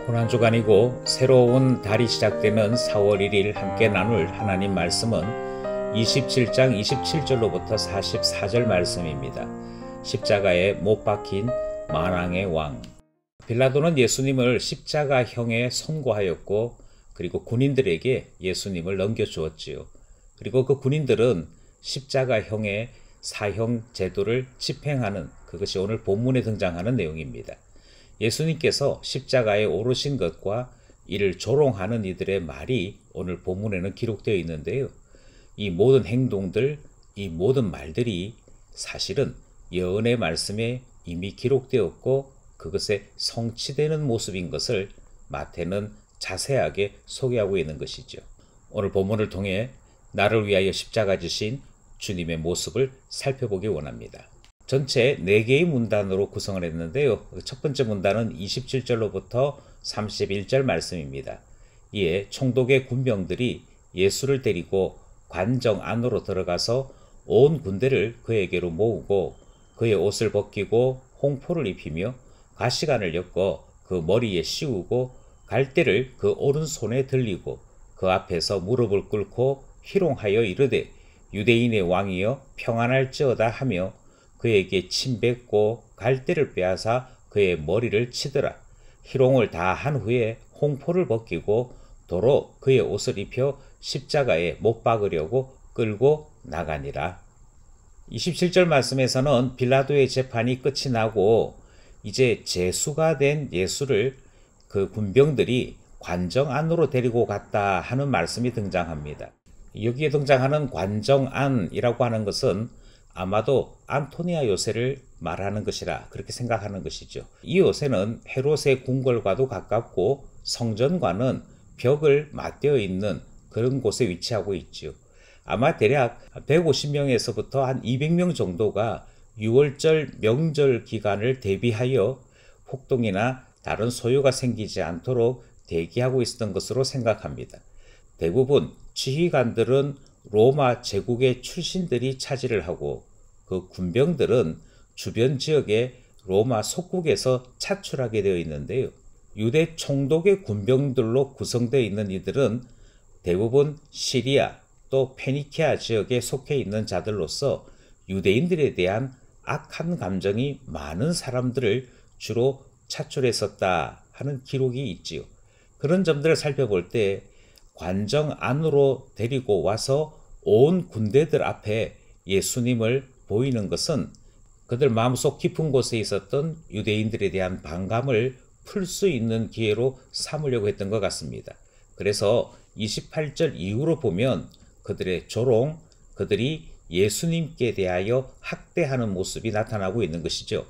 고난주간이고 새로운 달이 시작되는 4월 1일 함께 나눌 하나님 말씀은 27장 27절로부터 44절 말씀입니다. 십자가에 못 박힌 만왕의 왕. 빌라도는 예수님을 십자가형에 선고하였고 그리고 군인들에게 예수님을 넘겨주었지요. 그리고 그 군인들은 십자가형의 사형 제도를 집행하는, 그것이 오늘 본문에 등장하는 내용입니다. 예수님께서 십자가에 오르신 것과 이를 조롱하는 이들의 말이 오늘 본문에는 기록되어 있는데요. 이 모든 행동들, 이 모든 말들이 사실은 예언의 말씀에 이미 기록되었고 그것에 성취되는 모습인 것을 마태는 자세하게 소개하고 있는 것이죠. 오늘 본문을 통해 나를 위하여 십자가 지신 주님의 모습을 살펴보기 원합니다. 전체 4개의 문단으로 구성을 했는데요. 첫 번째 문단은 27절로부터 31절 말씀입니다. 이에 총독의 군병들이 예수를 데리고 관정 안으로 들어가서 온 군대를 그에게로 모으고 그의 옷을 벗기고 홍포를 입히며 가시관을 엮어 그 머리에 씌우고 갈대를 그 오른손에 들리고 그 앞에서 무릎을 꿇고 희롱하여 이르되 유대인의 왕이여 평안할지어다 하며 그에게 침 뱉고 갈대를 빼앗아 그의 머리를 치더라. 희롱을 다 한 후에 홍포를 벗기고 도로 그의 옷을 입혀 십자가에 못 박으려고 끌고 나가니라. 27절 말씀에서는 빌라도의 재판이 끝이 나고 이제 제수가 된 예수를 그 군병들이 관정 안으로 데리고 갔다 하는 말씀이 등장합니다. 여기에 등장하는 관정 안이라고 하는 것은 아마도 안토니아 요새를 말하는 것이라 그렇게 생각하는 것이죠. 이 요새는 헤롯의 궁궐과도 가깝고 성전과는 벽을 맞대어 있는 그런 곳에 위치하고 있죠. 아마 대략 150명에서부터 한 200명 정도가 6월절 명절 기간을 대비하여 폭동이나 다른 소요가 생기지 않도록 대기하고 있었던 것으로 생각합니다. 대부분 지휘관들은 로마 제국의 출신들이 차지를 하고 그 군병들은 주변 지역의 로마 속국에서 차출하게 되어 있는데요. 유대 총독의 군병들로 구성되어 있는 이들은 대부분 시리아 또 페니키아 지역에 속해 있는 자들로서 유대인들에 대한 악한 감정이 많은 사람들을 주로 차출했었다 하는 기록이 있지요. 그런 점들을 살펴볼 때 관정 안으로 데리고 와서 온 군대들 앞에 예수님을 보이는 것은 그들 마음속 깊은 곳에 있었던 유대인들에 대한 반감을 풀 수 있는 기회로 삼으려고 했던 것 같습니다. 그래서 28절 이후로 보면 그들의 조롱, 그들이 예수님께 대하여 학대하는 모습이 나타나고 있는 것이죠.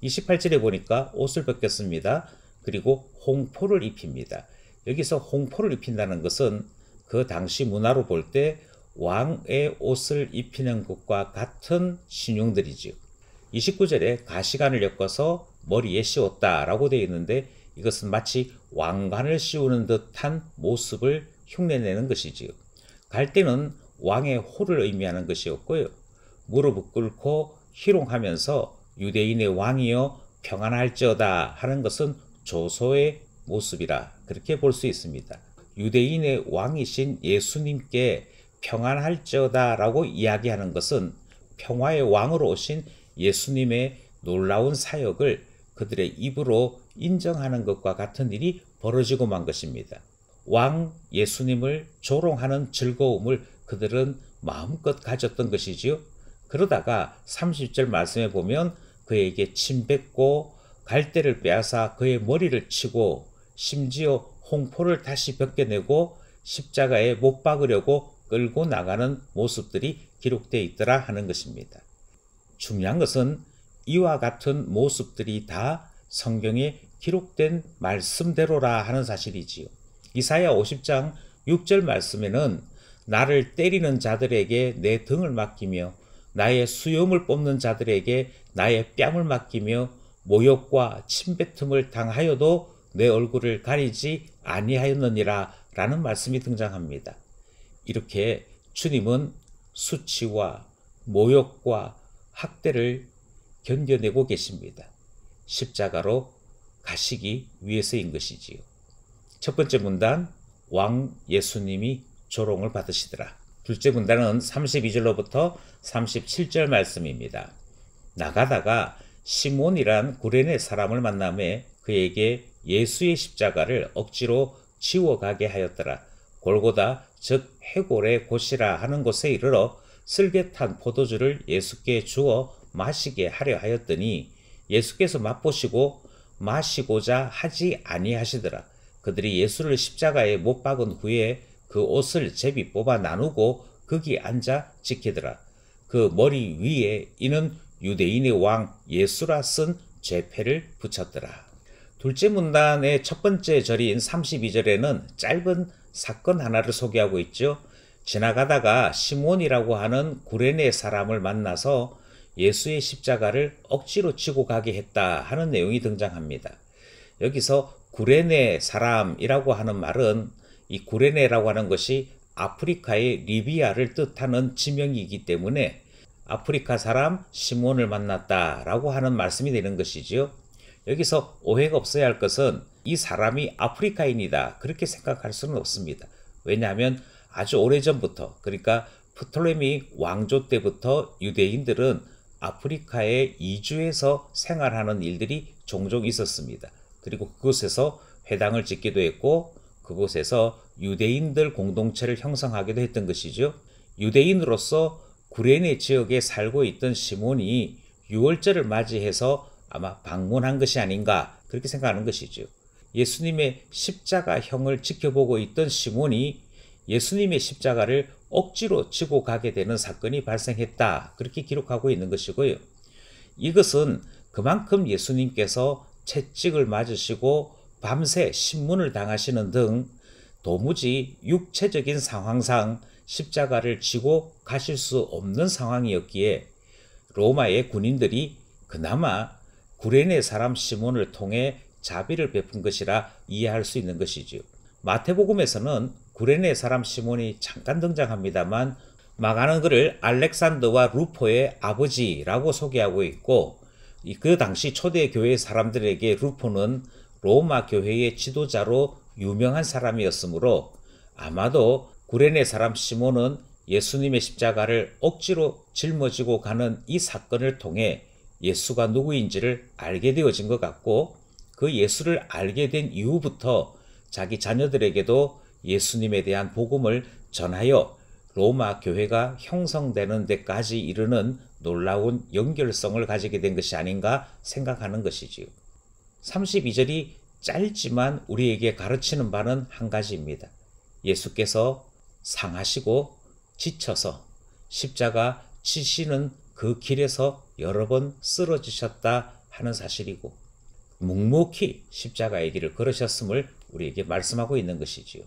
28절에 보니까 옷을 벗겼습니다. 그리고 홍포를 입힙니다. 여기서 홍포를 입힌다는 것은 그 당시 문화로 볼 때 왕의 옷을 입히는 것과 같은 신용들이지요. 29절에 가시관을 엮어서 머리에 씌웠다라고 되어 있는데 이것은 마치 왕관을 씌우는 듯한 모습을 흉내내는 것이지요. 갈대는 왕의 호를 의미하는 것이었고요. 무릎을 꿇고 희롱하면서 유대인의 왕이여 평안할지어다 하는 것은 조소의 모습이라 그렇게 볼 수 있습니다. 유대인의 왕이신 예수님께 평안할지어다 라고 이야기하는 것은 평화의 왕으로 오신 예수님의 놀라운 사역을 그들의 입으로 인정하는 것과 같은 일이 벌어지고 만 것입니다. 왕 예수님을 조롱하는 즐거움을 그들은 마음껏 가졌던 것이지요. 그러다가 30절 말씀에 보면 그에게 침 뱉고 갈대를 빼앗아 그의 머리를 치고 심지어 홍포를 다시 벗겨내고 십자가에 못 박으려고 끌고 나가는 모습들이 기록되어 있더라 하는 것입니다. 중요한 것은 이와 같은 모습들이 다 성경에 기록된 말씀대로라 하는 사실이지요. 이사야 50장 6절 말씀에는 나를 때리는 자들에게 내 등을 맡기며 나의 수염을 뽑는 자들에게 나의 뺨을 맡기며 모욕과 침뱉음을 당하여도 내 얼굴을 가리지 아니하였느니라 라는 말씀이 등장합니다. 이렇게 주님은 수치와 모욕과 학대를 견뎌내고 계십니다. 십자가로 가시기 위해서인 것이지요. 첫 번째 문단 왕 예수님이 조롱을 받으시더라. 둘째 문단은 32절로부터 37절 말씀입니다. 나가다가 시몬이란 구레네 사람을 만나매 그에게 예수의 십자가를 억지로 지워가게 하였더라. 골고다 즉 해골의 곳이라 하는 곳에 이르러 슬개탄 포도주를 예수께 주어 마시게 하려 하였더니 예수께서 맛보시고 마시고자 하지 아니하시더라. 그들이 예수를 십자가에 못 박은 후에 그 옷을 제비 뽑아 나누고 거기 앉아 지키더라. 그 머리 위에 이는 유대인의 왕 예수라 쓴 죄패를 붙였더라. 둘째 문단의 첫 번째 절인 32절에는 짧은 사건 하나를 소개하고 있죠. 지나가다가 시몬이라고 하는 구레네 사람을 만나서 예수의 십자가를 억지로 지고 가게 했다 하는 내용이 등장합니다. 여기서 구레네 사람이라고 하는 말은 이 구레네라고 하는 것이 아프리카의 리비아를 뜻하는 지명이기 때문에 아프리카 사람 시몬을 만났다라고 하는 말씀이 되는 것이지요. 여기서 오해가 없어야 할 것은 이 사람이 아프리카인이다 그렇게 생각할 수는 없습니다. 왜냐하면 아주 오래전부터 그러니까 프톨레미 왕조 때부터 유대인들은 아프리카에 이주해서 생활하는 일들이 종종 있었습니다. 그리고 그곳에서 회당을 짓기도 했고 그곳에서 유대인들 공동체를 형성하기도 했던 것이죠. 유대인으로서 구레네 지역에 살고 있던 시몬이 유월절을 맞이해서 아마 방문한 것이 아닌가 그렇게 생각하는 것이죠. 예수님의 십자가형을 지켜보고 있던 시몬이 예수님의 십자가를 억지로 지고 가게 되는 사건이 발생했다 그렇게 기록하고 있는 것이고요. 이것은 그만큼 예수님께서 채찍을 맞으시고 밤새 신문을 당하시는 등 도무지 육체적인 상황상 십자가를 지고 가실 수 없는 상황이었기에 로마의 군인들이 그나마 구레네 사람 시몬을 통해 자비를 베푼 것이라 이해할 수 있는 것이지요. 마태복음에서는 구레네 사람 시몬이 잠깐 등장합니다만 마가는 그를 알렉산더와 루포의 아버지라고 소개하고 있고 그 당시 초대교회 사람들에게 루포는 로마 교회의 지도자로 유명한 사람이었으므로 아마도 구레네 사람 시몬은 예수님의 십자가를 억지로 짊어지고 가는 이 사건을 통해 예수가 누구인지를 알게 되어진 것 같고 그 예수를 알게 된 이후부터 자기 자녀들에게도 예수님에 대한 복음을 전하여 로마 교회가 형성되는 데까지 이르는 놀라운 연결성을 가지게 된 것이 아닌가 생각하는 것이지요. 32절이 짧지만 우리에게 가르치는 바는 한 가지입니다. 예수께서 상하시고 지쳐서 십자가 지시는 그 길에서 여러 번 쓰러지셨다 하는 사실이고 묵묵히 십자가의 길을 걸으셨음을 우리에게 말씀하고 있는 것이지요.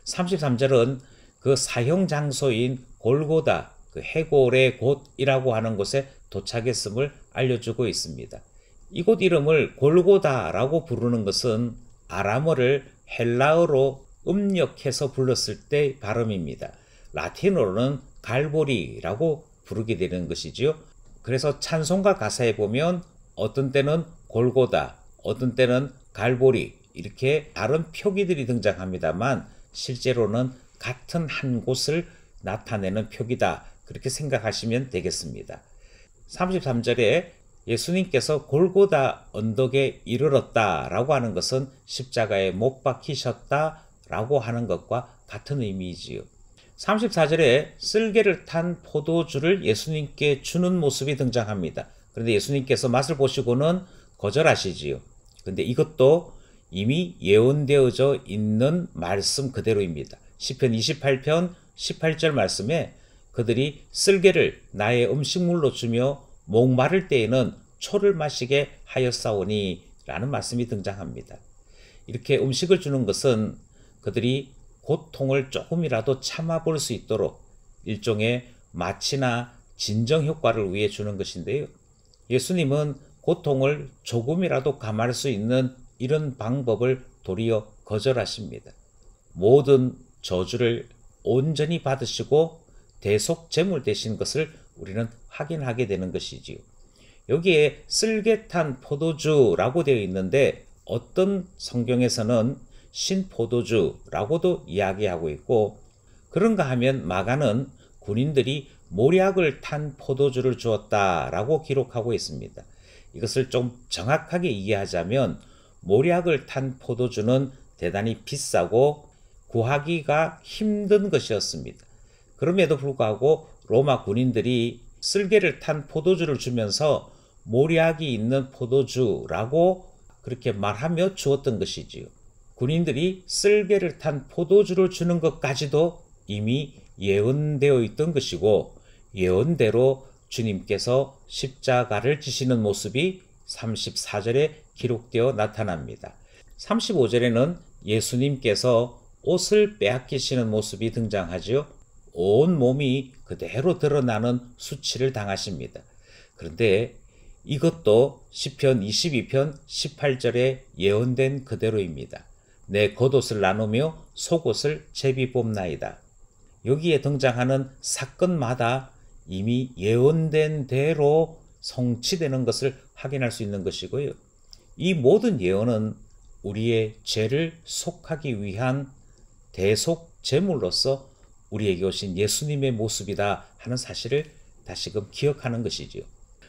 33절은 그 사형 장소인 골고다 그 해골의 곳이라고 하는 곳에 도착했음을 알려주고 있습니다. 이곳 이름을 골고다라고 부르는 것은 아람어를 헬라어로 음력해서 불렀을 때 발음입니다. 라틴어로는 갈보리라고 부르게 되는 것이지요. 그래서 찬송가 가사에 보면 어떤 때는 골고다, 어떤 때는 갈보리 이렇게 다른 표기들이 등장합니다만 실제로는 같은 한 곳을 나타내는 표기다 그렇게 생각하시면 되겠습니다. 33절에 예수님께서 골고다 언덕에 이르렀다라고 하는 것은 십자가에 못 박히셨다라고 하는 것과 같은 의미이지요. 34절에 쓸개를 탄 포도주를 예수님께 주는 모습이 등장합니다. 그런데 예수님께서 맛을 보시고는 거절하시지요. 그런데 이것도 이미 예언되어져 있는 말씀 그대로입니다. 시편 28편 18절 말씀에 그들이 쓸개를 나의 음식물로 주며 목마를 때에는 초를 마시게 하였사오니 라는 말씀이 등장합니다. 이렇게 음식을 주는 것은 그들이 고통을 조금이라도 참아볼 수 있도록 일종의 마취나 진정 효과를 위해 주는 것인데요. 예수님은 고통을 조금이라도 감할 수 있는 이런 방법을 도리어 거절하십니다. 모든 저주를 온전히 받으시고 대속제물 되신 것을 우리는 확인하게 되는 것이지요. 여기에 쓸개탄 포도주라고 되어 있는데 어떤 성경에서는 신포도주라고도 이야기하고 있고, 그런가 하면 마가는 군인들이 모략을 탄 포도주를 주었다라고 기록하고 있습니다. 이것을 좀 정확하게 이해하자면 모략을 탄 포도주는 대단히 비싸고 구하기가 힘든 것이었습니다. 그럼에도 불구하고 로마 군인들이 쓸개를 탄 포도주를 주면서 모략이 있는 포도주라고 그렇게 말하며 주었던 것이지요. 군인들이 쓸개를 탄 포도주를 주는 것까지도 이미 예언되어 있던 것이고, 예언대로 주님께서 십자가를 지시는 모습이 34절에 기록되어 나타납니다. 35절에는 예수님께서 옷을 빼앗기시는 모습이 등장하죠. 온 몸이 그대로 드러나는 수치를 당하십니다. 그런데 이것도 시편 22편 18절에 예언된 그대로입니다. 내 겉옷을 나누며 속옷을 제비 뽑나이다. 여기에 등장하는 사건마다 이미 예언된 대로 성취되는 것을 확인할 수 있는 것이고요. 이 모든 예언은 우리의 죄를 속하기 위한 대속 제물로서 우리에게 오신 예수님의 모습이다 하는 사실을 다시금 기억하는 것이지요.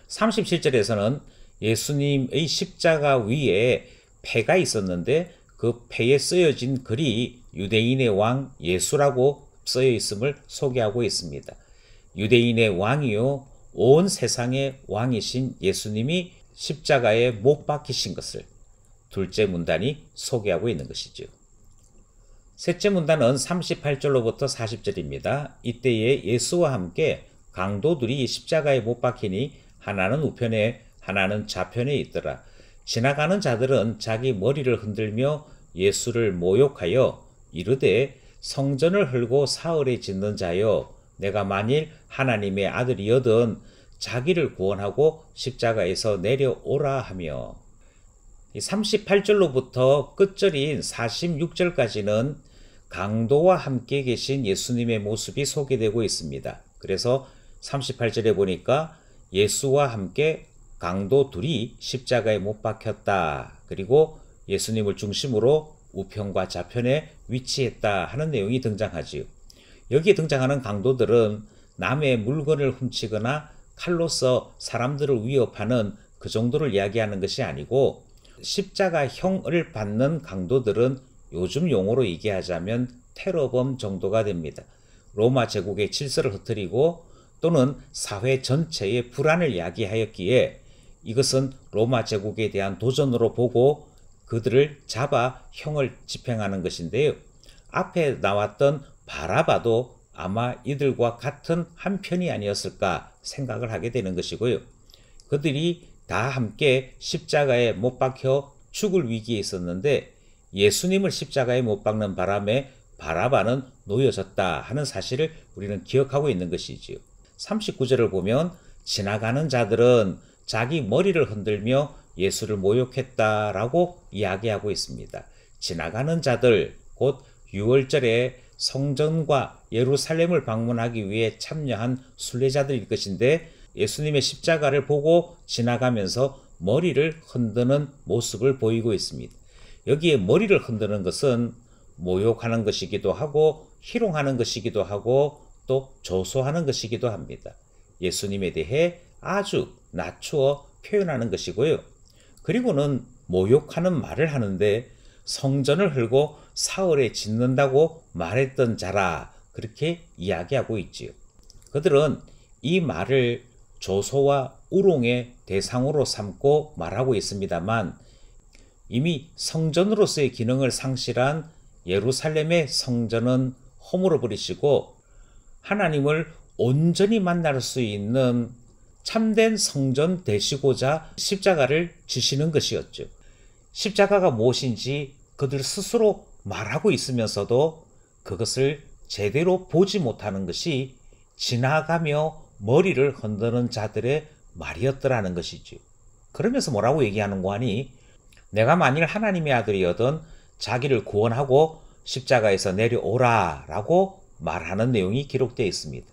37절에서는 예수님의 십자가 위에 패가 있었는데 그 패에 쓰여진 글이 유대인의 왕 예수라고 쓰여 있음을 소개하고 있습니다. 유대인의 왕이요 온 세상의 왕이신 예수님이 십자가에 못 박히신 것을 둘째 문단이 소개하고 있는 것이죠. 셋째 문단은 38절로부터 40절입니다. 이때에 예수와 함께 강도들이 십자가에 못 박히니 하나는 우편에 하나는 좌편에 있더라. 지나가는 자들은 자기 머리를 흔들며 예수를 모욕하여 이르되 성전을 헐고 사흘에 짓는 자여, 내가 만일 하나님의 아들이여든 자기를 구원하고 십자가에서 내려오라 하며, 38절로부터 끝절인 46절까지는 강도와 함께 계신 예수님의 모습이 소개되고 있습니다. 그래서 38절에 보니까 예수와 함께 강도 둘이 십자가에 못 박혔다. 그리고 예수님을 중심으로 우편과 좌편에 위치했다 하는 내용이 등장하지요. 여기에 등장하는 강도들은 남의 물건을 훔치거나 칼로서 사람들을 위협하는 그 정도를 이야기하는 것이 아니고, 십자가형을 받는 강도들은 요즘 용어로 얘기하자면 테러범 정도가 됩니다. 로마 제국의 질서를 흐트리고 또는 사회 전체의 불안을 야기하였기에 이것은 로마 제국에 대한 도전으로 보고 그들을 잡아 형을 집행하는 것인데요. 앞에 나왔던 바라바도 아마 이들과 같은 한편이 아니었을까 생각을 하게 되는 것이고요. 그들이 다 함께 십자가에 못 박혀 죽을 위기에 있었는데 예수님을 십자가에 못 박는 바람에 바라바는 놓여졌다 하는 사실을 우리는 기억하고 있는 것이지요. 39절을 보면 지나가는 자들은 자기 머리를 흔들며 예수를 모욕했다라고 이야기하고 있습니다. 지나가는 자들, 곧 6월절에 성전과 예루살렘을 방문하기 위해 참여한 순례자들일 것인데, 예수님의 십자가를 보고 지나가면서 머리를 흔드는 모습을 보이고 있습니다. 여기에 머리를 흔드는 것은 모욕하는 것이기도 하고 희롱하는 것이기도 하고 또 조소하는 것이기도 합니다. 예수님에 대해 아주 낮추어 표현하는 것이고요. 그리고는 모욕하는 말을 하는데 성전을 헐고 사흘에 짓는다고 말했던 자라, 그렇게 이야기하고 있지요. 그들은 이 말을 조소와 우롱의 대상으로 삼고 말하고 있습니다만, 이미 성전으로서의 기능을 상실한 예루살렘의 성전은 허물어 버리시고 하나님을 온전히 만날 수 있는 참된 성전 되시고자 십자가를 지시는 것이었죠. 십자가가 무엇인지 그들 스스로 말하고 있으면서도 그것을 제대로 보지 못하는 것이 지나가며 머리를 흔드는 자들의 말이었더라는 것이죠. 그러면서 뭐라고 얘기하는 거 하니, 내가 만일 하나님의 아들이어든 자기를 구원하고 십자가에서 내려오라 라고 말하는 내용이 기록되어 있습니다.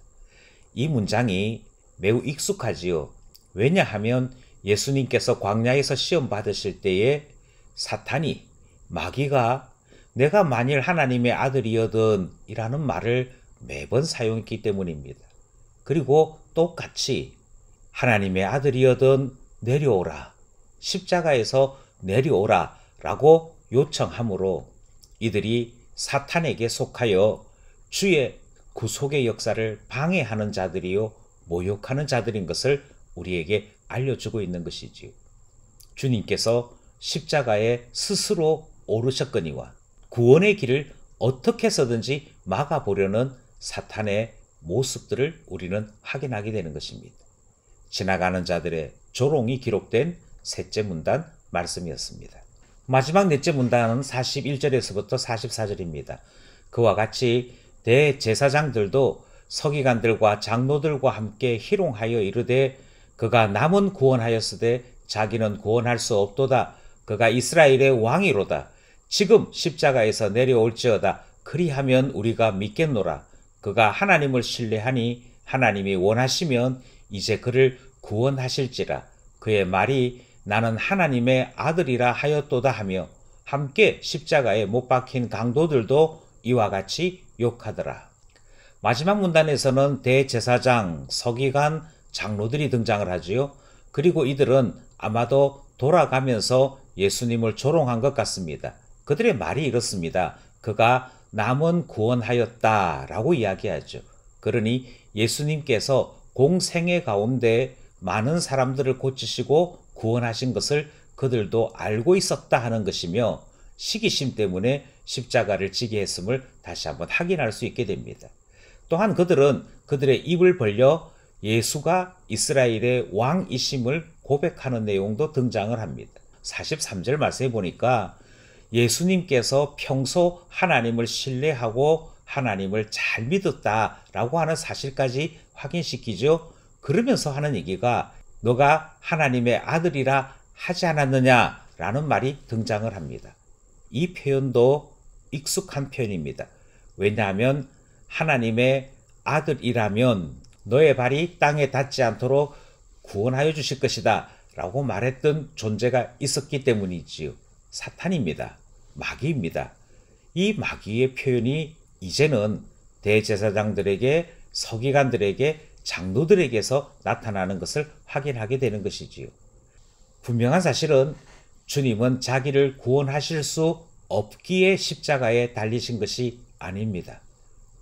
이 문장이 매우 익숙하지요. 왜냐하면 예수님께서 광야에서 시험 받으실 때에 사탄이, 마귀가 내가 만일 하나님의 아들이어든 이라는 말을 매번 사용했기 때문입니다. 그리고 똑같이 하나님의 아들이어든 내려오라, 십자가에서 내려오라 라고 요청함으로 이들이 사탄에게 속하여 주의 구속의 역사를 방해하는 자들이요 모욕하는 자들인 것을 우리에게 알려주고 있는 것이지요. 주님께서 십자가에 스스로 오르셨거니와 구원의 길을 어떻게 해서든지 막아보려는 사탄의 모습들을 우리는 확인하게 되는 것입니다. 지나가는 자들의 조롱이 기록된 셋째 문단 말씀이었습니다. 마지막 넷째 문단은 41절에서부터 44절입니다. 그와 같이 대제사장들도 서기관들과 장로들과 함께 희롱하여 이르되 그가 남은 구원하였으되 자기는 구원할 수 없도다. 그가 이스라엘의 왕이로다. 지금 십자가에서 내려올지어다. 그리하면 우리가 믿겠노라. 그가 하나님을 신뢰하니 하나님이 원하시면 이제 그를 구원하실지라. 그의 말이 나는 하나님의 아들이라 하였도다 하며 함께 십자가에 못 박힌 강도들도 이와 같이 욕하더라. 마지막 문단에서는 대제사장, 서기관, 장로들이 등장을 하지요. 그리고 이들은 아마도 돌아가면서 예수님을 조롱한 것 같습니다. 그들의 말이 이렇습니다. 그가 남은 구원하였다 라고 이야기하죠. 그러니 예수님께서 공생애 가운데 많은 사람들을 고치시고 구원하신 것을 그들도 알고 있었다 하는 것이며 시기심 때문에 십자가를 지게 했음을 다시 한번 확인할 수 있게 됩니다. 또한 그들은 그들의 입을 벌려 예수가 이스라엘의 왕이심을 고백하는 내용도 등장을 합니다. 43절 말씀에 보니까 예수님께서 평소 하나님을 신뢰하고 하나님을 잘 믿었다라고 하는 사실까지 확인시키죠. 그러면서 하는 얘기가 너가 하나님의 아들이라 하지 않았느냐라는 말이 등장을 합니다. 이 표현도 익숙한 표현입니다. 왜냐하면 하나님의 아들이라면 너의 발이 땅에 닿지 않도록 구원하여 주실 것이다 라고 말했던 존재가 있었기 때문이지요. 사탄입니다. 마귀입니다. 이 마귀의 표현이 이제는 대제사장들에게, 서기관들에게, 장로들에게서 나타나는 것을 확인하게 되는 것이지요. 분명한 사실은 주님은 자기를 구원하실 수 없기에 십자가에 달리신 것이 아닙니다.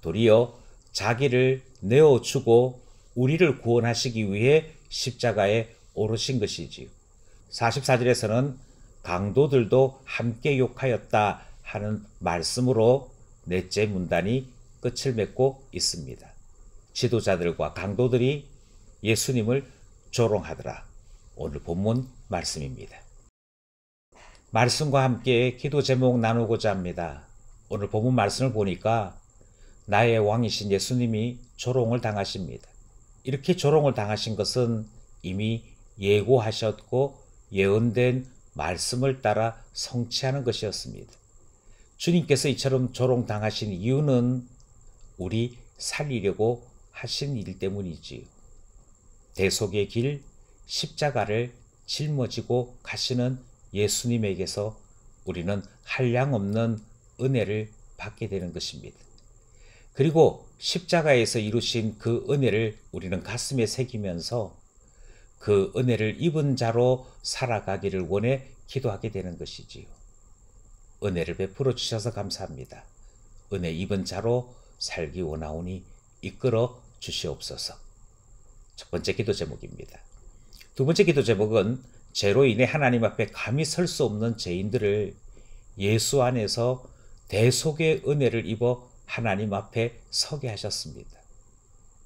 도리어 자기를 내어주고 우리를 구원하시기 위해 십자가에 오르신 것이지요. 44절에서는 강도들도 함께 욕하였다 하는 말씀으로 넷째 문단이 끝을 맺고 있습니다. 지도자들과 강도들이 예수님을 조롱하더라. 오늘 본문 말씀입니다. 말씀과 함께 기도 제목 나누고자 합니다. 오늘 본문 말씀을 보니까 나의 왕이신 예수님이 조롱을 당하십니다. 이렇게 조롱을 당하신 것은 이미 예고하셨고 예언된 말씀을 따라 성취하는 것이었습니다. 주님께서 이처럼 조롱당하신 이유는 우리 살리려고 하신 일 때문이지요. 대속의 길 십자가를 짊어지고 가시는 예수님에게서 우리는 한량없는 은혜를 받게 되는 것입니다. 그리고 십자가에서 이루신 그 은혜를 우리는 가슴에 새기면서 그 은혜를 입은 자로 살아가기를 원해 기도하게 되는 것이지요. 은혜를 베풀어 주셔서 감사합니다. 은혜 입은 자로 살기 원하오니 이끌어 주시옵소서. 첫 번째 기도 제목입니다. 두 번째 기도 제목은 죄로 인해 하나님 앞에 감히 설 수 없는 죄인들을 예수 안에서 대속의 은혜를 입어 하나님 앞에 서게 하셨습니다.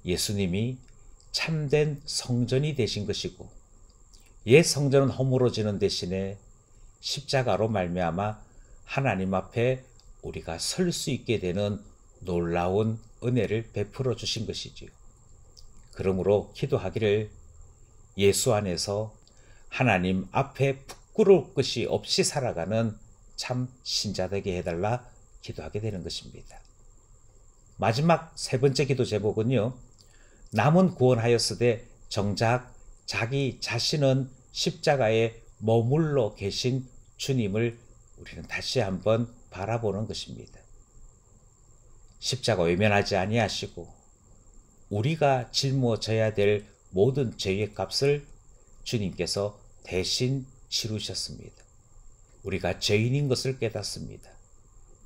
예수님이 참된 성전이 되신 것이고 옛 성전은 허물어지는 대신에 십자가로 말미암아 하나님 앞에 우리가 설 수 있게 되는 놀라운 은혜를 베풀어 주신 것이지요. 그러므로 기도하기를 예수 안에서 하나님 앞에 부끄러울 것이 없이 살아가는 참 신자 되게 해달라 기도하게 되는 것입니다. 마지막 세 번째 기도 제목은요. 남은 구원하였으되 정작 자기 자신은 십자가에 머물러 계신 주님을 우리는 다시 한번 바라보는 것입니다. 십자가 외면하지 아니하시고 우리가 짊어져야 될 모든 죄의 값을 주님께서 대신 치르셨습니다. 우리가 죄인인 것을 깨닫습니다.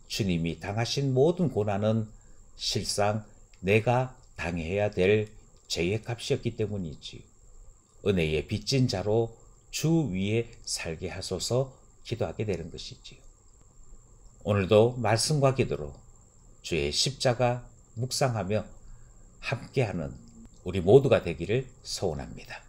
주님이 당하신 모든 고난은 실상 내가 당해야 될 죄의 값이었기 때문이지요. 은혜의 빚진 자로 주 위에 살게 하소서 기도하게 되는 것이지요. 오늘도 말씀과 기도로 주의 십자가 묵상하며 함께하는 우리 모두가 되기를 소원합니다.